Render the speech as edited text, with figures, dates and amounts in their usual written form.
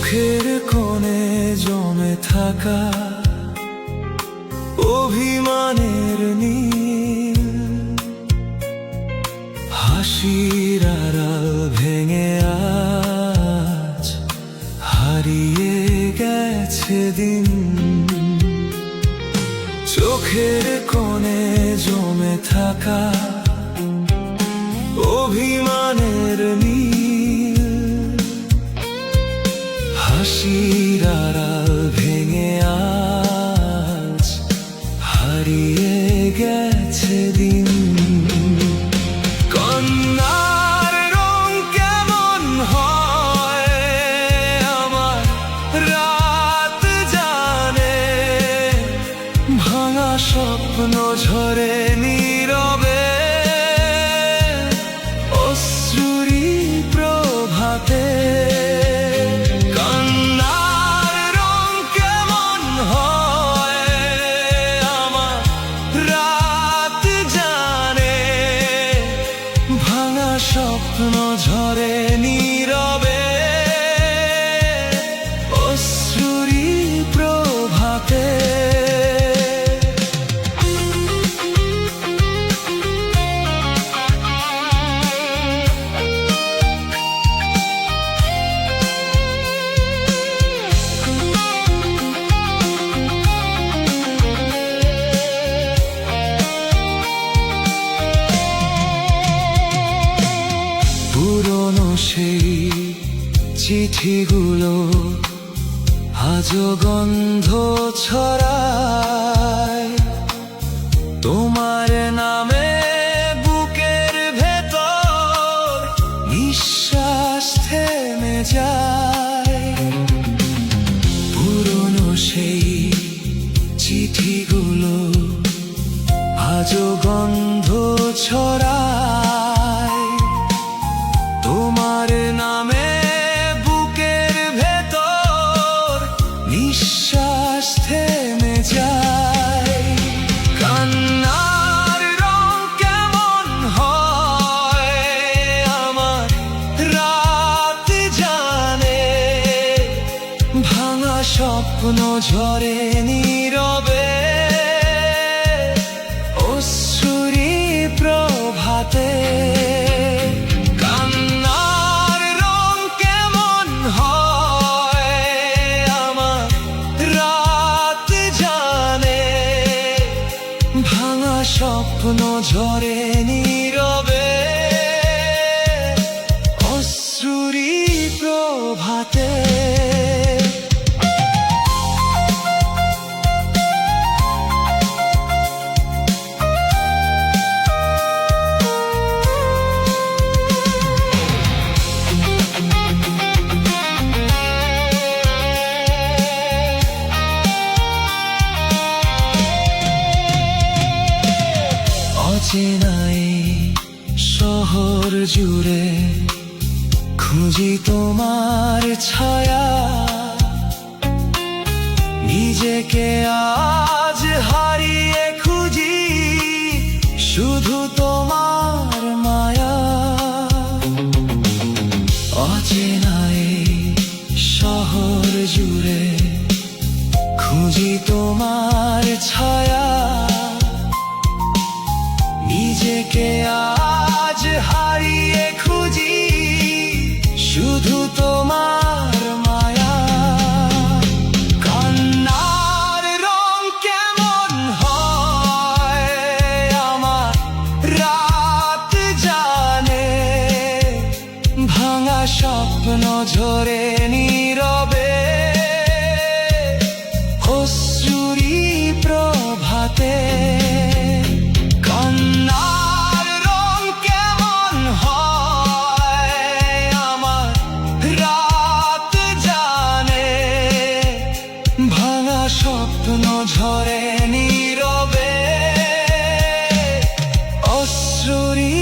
চোখের কোণে জমে থাকা অভিমানের নীল, হাসির আড়াল ভেঙে আজ হারিয়ে গেছে দিন। চোখের কোণে জমে থাকা অভিমানের নীল, হাসির আড়াল ভেঙে আজ হারিয়ে গেছে দিন। কন্যার রং কেমন হয় আমার রাত জানে, ভাঙা স্বপ্ন ঝরে নীরবে অশ্রুরি প্রভাতে। স্বপ্ন ঝরে নীরবে অশ্রুরি প্রভাতে। পুরনো সেই চিঠিগুলো আজও গন্ধ ছড়ায়, তোমার নামে বুকের ভেতর নিঃশ্বাস থেমে যায়। পুরনো সেই চিঠিগুলো আজও গন্ধ ছড়ায়, তোমার নামে বুকের ভেতর নিঃশ্বাস থেমে যায়। কান্নার রং কেমন হয় আমার রাত জানে, ভাঙা স্বপ্ন ঝরে নীরবে অশ্রুরি প্রভাতে। ভাঙা স্বপ্ন ঝরে নীরবে অশ্রুরি প্রভাতে। অচেনাই শহর জুড়ে খুঁজি তোমার ছায়া, নিজেকে আজ হারিয়ে খুঁজি শুধু তোমার মায়া। অচেনাই শহর জুড়ে খুঁজি তোমার ছায়া, নিজেকে আজ হারিয়ে খুঁজি শুধু তোমার মায়া। কন্যার রং কেমন হয় আমার রাত জানে, ভাঙা স্বপ্ন ঝরে নীরবে অশ্রুরি প্রভাতে। কন্যার রং কেমন হয় আমার রাত জানে, ভাঙা স্বপ্ন ঝরে নীরবে অশ্রুরি